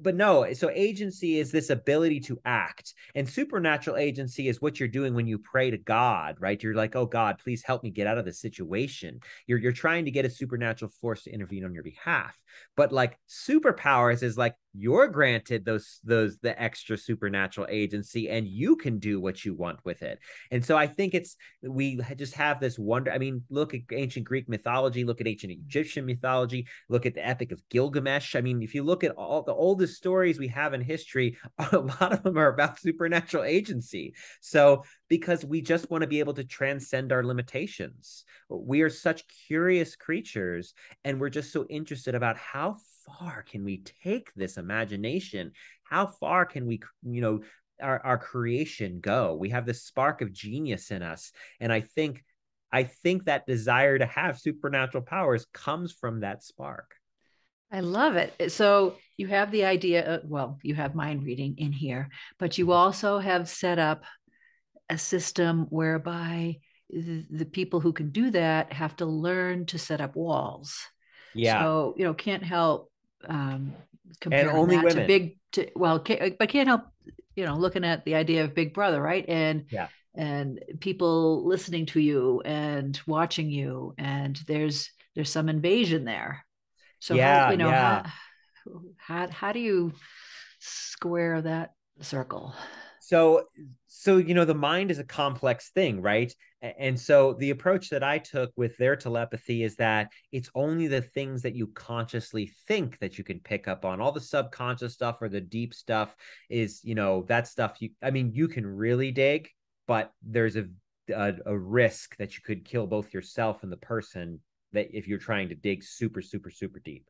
but no, so agency is this ability to act, and supernatural agency is what you're doing when you pray to God, right? You're like, oh God, please help me get out of this situation. You're trying to get a supernatural force to intervene on your behalf. But like superpowers is like you're granted the extra supernatural agency, and you can do what you want with it. And so I think we just have this wonder. I mean, look at ancient Greek mythology, look at ancient Egyptian mythology, look at the Epic of Gilgamesh. I mean, if you look at all the oldest stories we have in history, a lot of them are about supernatural agency. So because we just want to be able to transcend our limitations. We are such curious creatures, and we're just so interested about how far can we take this imagination? How far can we, our creation go? We have this spark of genius in us. And I think that desire to have supernatural powers comes from that spark. I love it. So you have the idea, well, you have mind reading in here, but you also have set up a system whereby the people who can do that have to learn to set up walls. Yeah. So, can't help And comparing only that to women. but can't help, looking at the idea of Big Brother, right? Yeah. And people listening to you and watching you, and there's some invasion there. So how, Yeah. Yeah. how do you square that circle? So the mind is a complex thing, right? And so the approach that I took with their telepathy is that it's only the things that you consciously think that you can pick up on. All the subconscious stuff or the deep stuff is, that stuff you can really dig, but there's a risk that you could kill both yourself and the person, that if you're trying to dig super, super, super deep.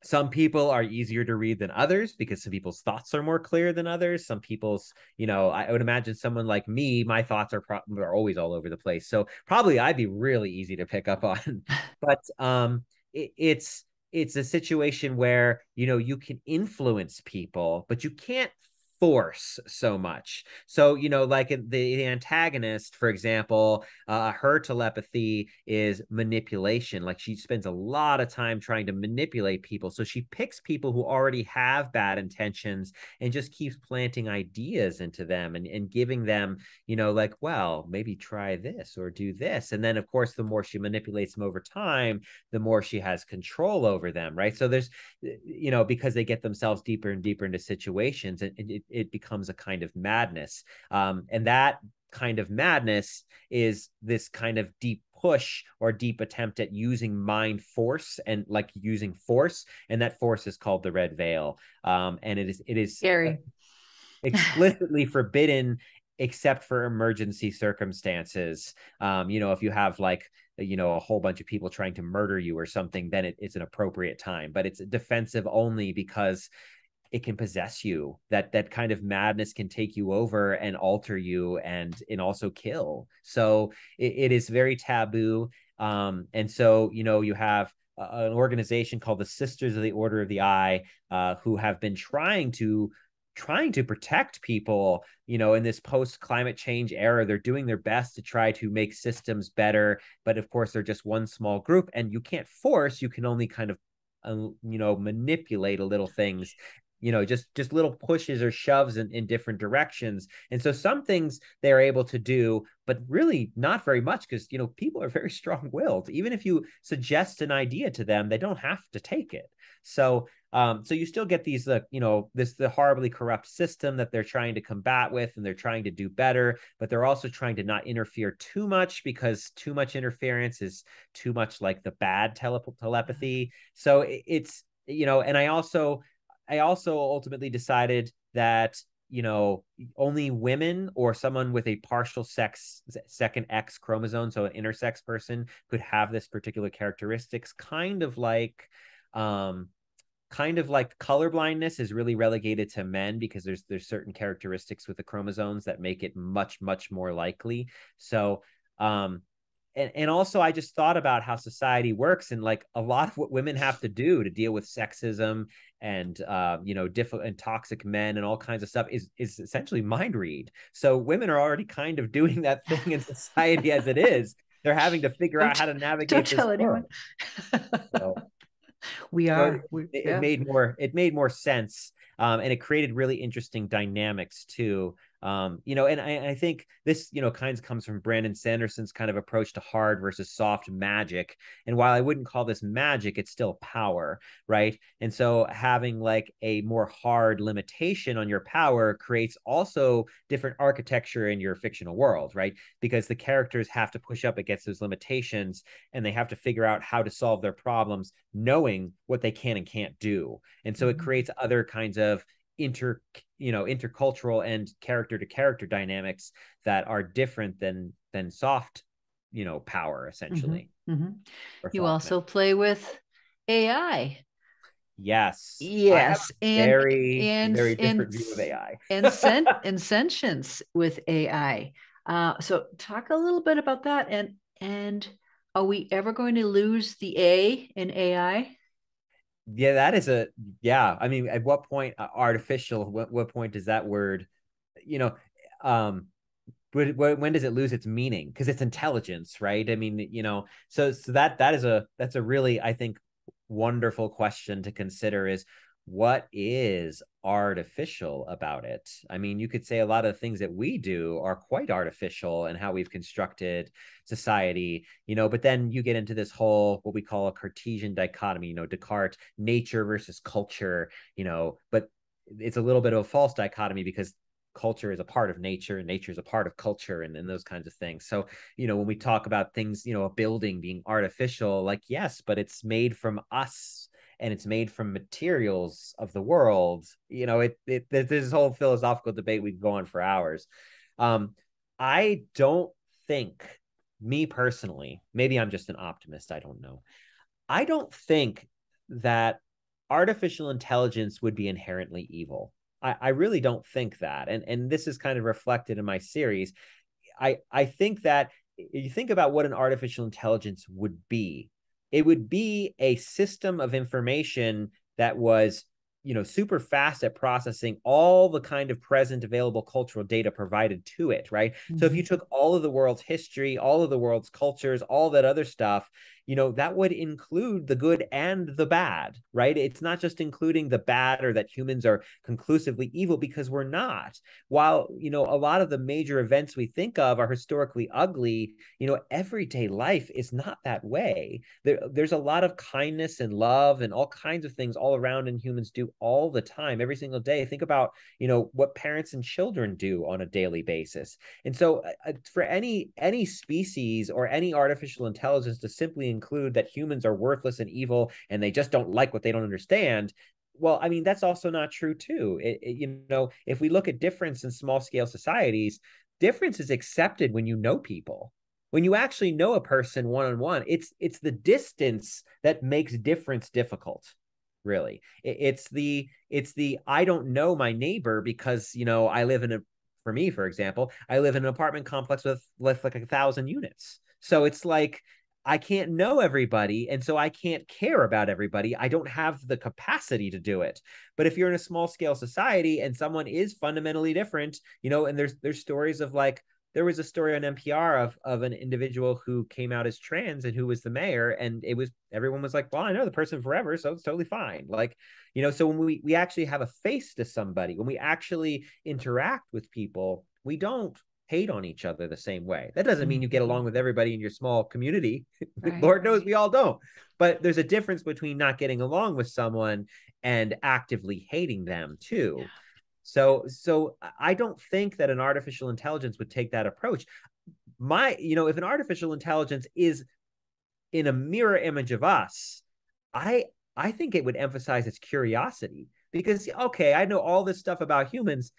Some people are easier to read than others because some people's thoughts are more clear than others. Some people's, I would imagine someone like me, my thoughts are always all over the place. So probably I'd be really easy to pick up on. But it's a situation where, you can influence people, but you can't force so much. So, like the antagonist, for example, her telepathy is manipulation. Like she spends a lot of time trying to manipulate people. So she picks people who already have bad intentions and just keeps planting ideas into them and giving them, like, well, maybe try this or do this. And then, of course, the more she manipulates them over time, the more she has control over them, right? So there's, because they get themselves deeper and deeper into situations, and it becomes a kind of madness. And that kind of madness is this kind of deep push or deep attempt at using mind force and like using force. And that force is called the red veil. And it is Scary. explicitly forbidden except for emergency circumstances. If you have like, a whole bunch of people trying to murder you or something, then it's an appropriate time, but it's defensive only because it can possess you. That kind of madness can take you over and alter you and also kill. So it is very taboo. And so, you have an organization called the Sisters of the Order of the Eye, who have been trying to protect people, in this post climate change era. They're doing their best to try to make systems better, but of course they're just one small group, and you can't force. You can only kind of manipulate a little things. just little pushes or shoves in different directions. And so some things they're able to do, but really not very much, because people are very strong-willed. Even if you suggest an idea to them, they don't have to take it. So so you still get these, the horribly corrupt system that they're trying to combat with, and they're trying to do better, but they're also trying to not interfere too much, because too much interference is too much like the bad telepathy. So it's, and I also ultimately decided that, only women or someone with a partial sex second X chromosome, so an intersex person, could have this particular characteristics, kind of like color blindness is really relegated to men, because there's certain characteristics with the chromosomes that make it much, much more likely. So and also I just thought about how society works, and like a lot of what women have to do to deal with sexism and different and toxic men and all kinds of stuff is essentially mind read. So women are already kind of doing that thing in society as it is. They're having to figure out how to navigate this tell anyone. world. So We so are. it made more sense, and it created really interesting dynamics too. And I think this, kind of comes from Brandon Sanderson's kind of approach to hard versus soft magic. And while I wouldn't call this magic, it's still power, right? And so having like a more hard limitation on your power creates also different architecture in your fictional world, right? Because the characters have to push up against those limitations, and they have to figure out how to solve their problems, knowing what they can and can't do. And so it creates other kinds of intercultural and character to character dynamics that are different than soft power, essentially. You also play with AI. Yes, I have Yes, a very very different view of AI. and sentience with AI. So talk a little bit about that, and are we ever going to lose the A in AI? Yeah, that is I mean, at what point artificial, what point does that word, you know um when does it lose its meaning? Because it's intelligence, right? I mean, so that's a really, I think, wonderful question to consider, is what is artificial about it? I mean, you could say a lot of the things that we do are quite artificial and how we've constructed society, but then you get into this whole, what we call a Cartesian dichotomy, Descartes, nature versus culture, but it's a little bit of a false dichotomy, because culture is a part of nature and nature is a part of culture, and those kinds of things. So, when we talk about things, a building being artificial, like, yes, but it's made from us and it's made from materials of the world. There's this whole philosophical debate we could go on for hours. I don't think, me personally, maybe I'm just an optimist, I don't know. I don't think that artificial intelligence would be inherently evil. I really don't think that. And this is kind of reflected in my series. I think that you think about what an artificial intelligence would be. It would be a system of information that was, super fast at processing all the kind of present available cultural data provided to it, right? So if you took all of the world's history, all of the world's cultures, all that other stuff, that would include the good and the bad, right? It's not just including the bad, or that humans are conclusively evil, because we're not. While, a lot of the major events we think of are historically ugly, everyday life is not that way. There's a lot of kindness and love and all kinds of things all around, and humans do all the time, every single day. Think about, what parents and children do on a daily basis. And so for any species or any artificial intelligence to simply include that humans are worthless and evil and they just don't like what they don't understand, well, I mean, that's also not true too. If we look at difference in small scale societies, difference is accepted when you know people. When you actually know a person one-on-one, it's the distance that makes difference difficult, really. It's the I don't know my neighbor, because I live in for me, for example, I live in an apartment complex with like 1,000 units. So it's like, I can't know everybody, and so I can't care about everybody. I don't have the capacity to do it. But if you're in a small scale society and someone is fundamentally different, and there's stories of like there was a story on NPR of an individual who came out as trans and who was the mayor, and everyone was like, well, I know the person forever, so it's totally fine. Like, so when we actually have a face to somebody, when we actually interact with people, we don't hate on each other the same way. That doesn't mean you get along with everybody in your small community. Right. Lord knows we all don't. But there's a difference between not getting along with someone and actively hating them too. Yeah. So I don't think that an artificial intelligence would take that approach. If an artificial intelligence is in a mirror image of us, I think it would emphasize its curiosity, because, okay, I know all this stuff about humans.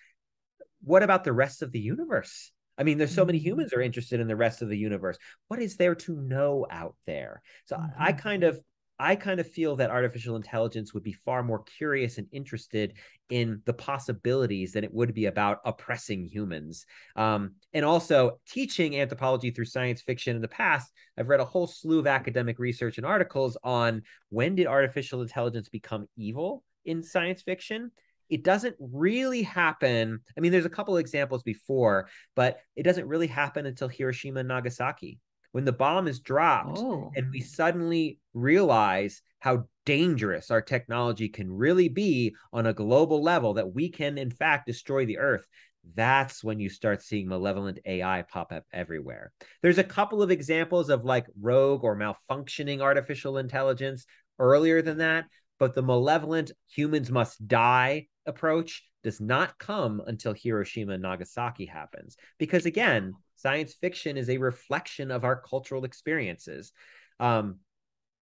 What about the rest of the universe? I mean, there's so many humans are interested in the rest of the universe. What is there to know out there? So I kind of feel that artificial intelligence would be far more curious and interested in the possibilities than it would be about oppressing humans. And also, teaching anthropology through science fiction in the past, I've read a whole slew of academic research and articles on when did artificial intelligence become evil in science fiction. It doesn't really happen. I mean, there's a couple of examples before, but it doesn't really happen until Hiroshima and Nagasaki, when the bomb is dropped and we suddenly realize how dangerous our technology can really be on a global level, that we can, in fact, destroy the earth. That's when you start seeing malevolent AI pop up everywhere. There's a couple of examples of like rogue or malfunctioning artificial intelligence earlier than that, but the malevolent humans must die approach does not come until Hiroshima and Nagasaki happens. Because again, science fiction is a reflection of our cultural experiences. And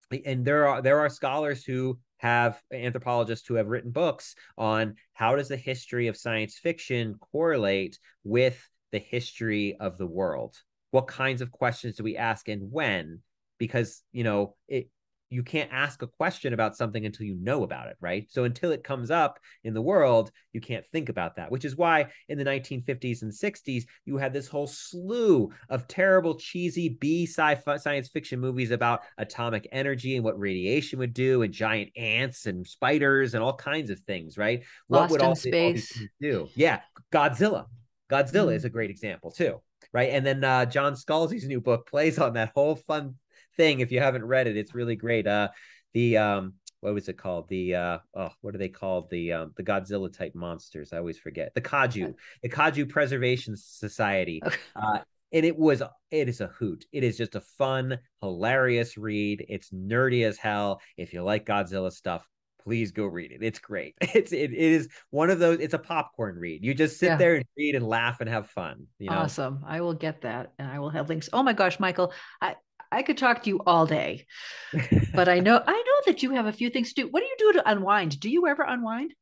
there are scholars who have, anthropologists who have written books on how does the history of science fiction correlate with the history of the world? What kinds of questions do we ask and when? Because, you can't ask a question about something until you know about it, right? So until it comes up in the world, you can't think about that, which is why in the 1950s and 60s, you had this whole slew of terrible, cheesy B sci-fi science fiction movies about atomic energy and what radiation would do, and giant ants and spiders and all kinds of things, right? What would all these things do? Yeah, Godzilla. Godzilla is a great example too, right? And then John Scalzi's new book plays on that whole fun thing. If you haven't read it, it's really great. What was it called? What are they called? The Godzilla type monsters. I always forget. The Kaiju Preservation Society. And it is a hoot. It is just a fun, hilarious read. It's nerdy as hell. If you like Godzilla stuff, please go read it. It's great. It is one of those, it's a popcorn read. You just sit there and read and laugh and have fun. Awesome. I will get that, and I will have links. Oh my gosh, Michael, I could talk to you all day, but I know that you have a few things to do. What do you do to unwind? Do you ever unwind?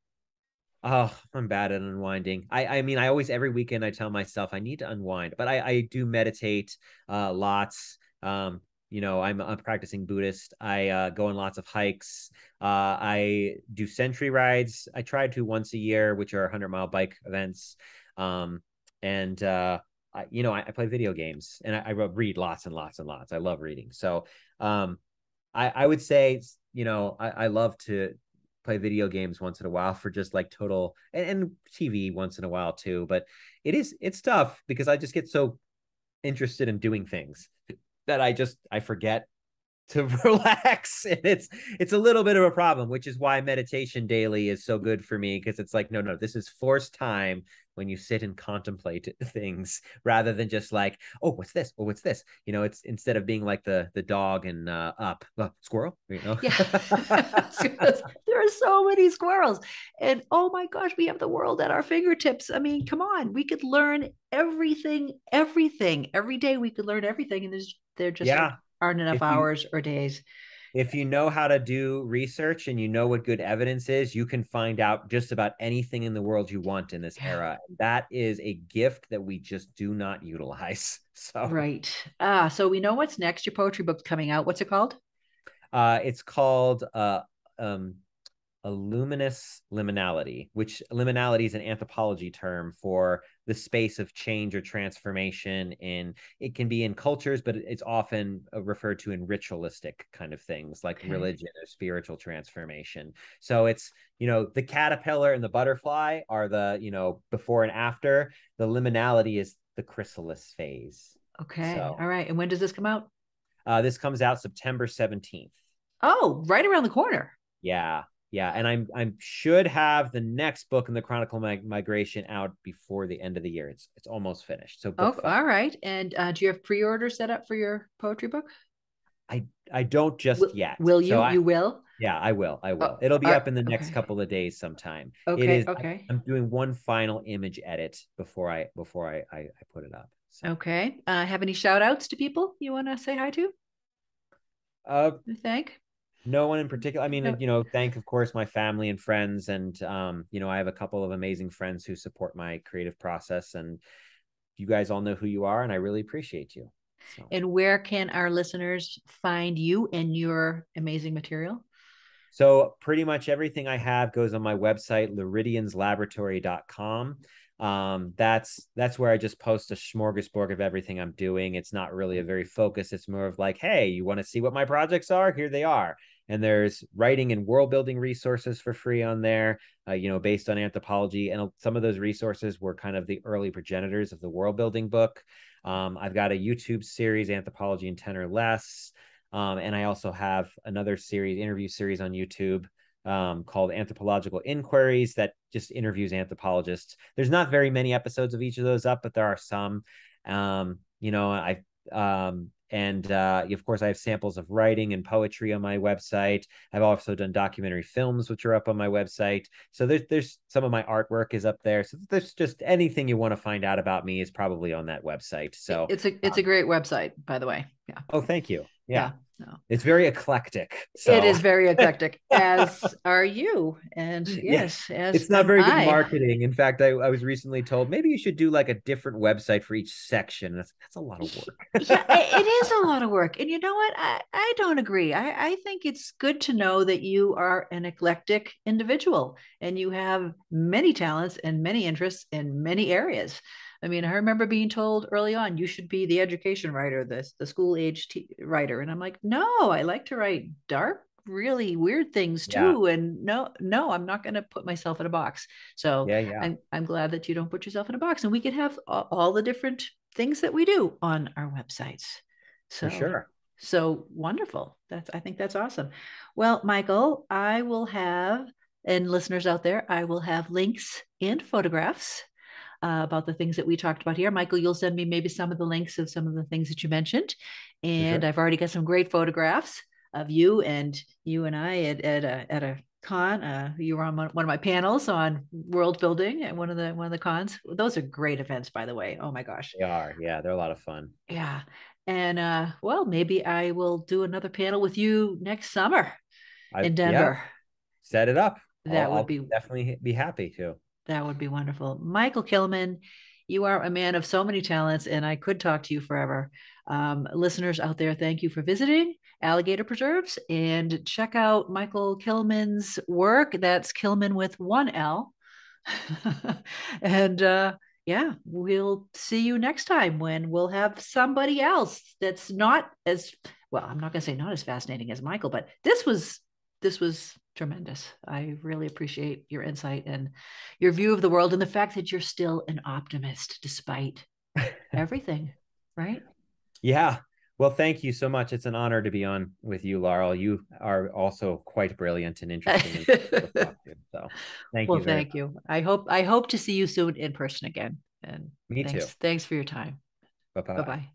Oh, I'm bad at unwinding. I mean, I always, every weekend I tell myself I need to unwind, but I do meditate lots. I'm a practicing Buddhist. I go on lots of hikes. I do century rides. I try to once a year, which are 100-mile bike events. I play video games, and I read lots and lots and lots. I love reading. So I would say, I love to play video games once in a while for just like total, and TV once in a while too. But it's tough because I just get so interested in doing things that I forget to relax. And it's a little bit of a problem, which is why meditation daily is so good for me, because it's like, no, this is forced time when you sit and contemplate things, rather than just like, oh, what's this? Oh, what's this? It's instead of being like the dog and Up, squirrel, Yeah. There are so many squirrels, and oh my gosh, we have the world at our fingertips. I mean, come on, we could learn everything every day. We could learn everything, and there just aren't enough hours or days. If you know how to do research and you know what good evidence is, you can find out just about anything in the world you want in this era. That is a gift that we just do not utilize. So right. So we know what's next. Your poetry book's coming out. What's it called? It's called a luminous liminality, which liminality is an anthropology term for the space of change or transformation it can be in cultures, but it's often referred to in ritualistic kind of things like religion or spiritual transformation. So it's, the caterpillar and the butterfly are the, before and after. The liminality is the chrysalis phase. Okay. So All right. And when does this come out? this comes out September 17th. Oh, right around the corner. Yeah. Yeah. And I'm should have the next book in the Chronicle Migration out before the end of the year. It's almost finished. So book Oh, fast. all right. And do you have pre-order set up for your poetry book? I don't just yet. Will So you? You will? yeah, I will. I Uh, will. It'll be up in the next okay. couple of days sometime. It Okay. is Okay. I'm doing one final image edit before I put it up. So Okay. Have any shout outs to people you want to say hi to? uh Thank? no one in particular. I No. mean, thank of course my family and friends, and I have a couple of amazing friends who support my creative process, and you guys all know who you are, and I really appreciate you. So And where can our listeners find you and your amazing material? So pretty much everything I have goes on my website, luridianslaboratory.com. That's where I just post a smorgasbord of everything I'm doing. It's not really a very focused. It's more of like, hey, you want to see what my projects are? Here they are. And there's writing and world building resources for free on there, based on anthropology. And some of those resources were kind of the early progenitors of the world building book. I've got a YouTube series, Anthropology in 10 or Less. And I also have another interview series on YouTube called Anthropological Inquiries that just interviews anthropologists. There's not very many episodes of each of those up, but there are some. Of course I have samples of writing and poetry on my website. I've also done documentary films, which are up on my website. So there's some of my artwork is up there. So there's just anything you want to find out about me is probably on that website. So It's a great website, by the way. Yeah. oh, thank you. Yeah. Yeah. No. It's very eclectic. It So is very eclectic, as are you. And yeah, yes, as it's not am very good I. marketing. In fact, I was recently told maybe you should do like a different website for each section. That's a lot of Yeah, work. it is a lot of work. And you know what? I don't agree. I think it's good to know that you are an eclectic individual and you have many talents and many interests in many areas. I mean, I remember being told early on, you should be the education writer, the school age writer. And I'm like, no, I like to write dark, really weird things Yeah. too. And no, I'm not going to put myself in a box. So Yeah. Yeah. I'm glad that you don't put yourself in a box and we can have all the different things that we do on our websites. For So, sure. so wonderful. I think that's awesome. Well, Michael, I will have, and listeners out there, I will have links and photographs about the things that we talked about here. Michael, you'll send me maybe some of the links of some of the things that you mentioned. For And sure. I've already got some great photographs of you and I at a con. You were on one of my panels on world building at one of the cons. Those are great events, by the way. Oh my gosh. They are. Yeah, they're a lot of fun. Yeah. And well, maybe I will do another panel with you next summer in Yeah, Denver. set it up. That would I'll be definitely be happy to. that would be wonderful. Michael Kilman, you are a man of so many talents, and I could talk to you forever. Listeners out there, thank you for visiting Alligator Preserves and check out Michael Kilman's work. That's Kilman with one L. And yeah, we'll see you next time when we'll have somebody else that's not as well. I'm not going to say not as fascinating as Michael, but this was tremendous. I really appreciate your insight and your view of the world and the fact that you're still an optimist despite everything, right? Yeah. Well, thank you so much. It's an honor to be on with you, Laurel. You are also quite brilliant and interesting and to talk to. So thank Well, you very thank much. you. I hope to see you soon in person again. And Me too. thanks for your time. Bye bye. Bye-bye.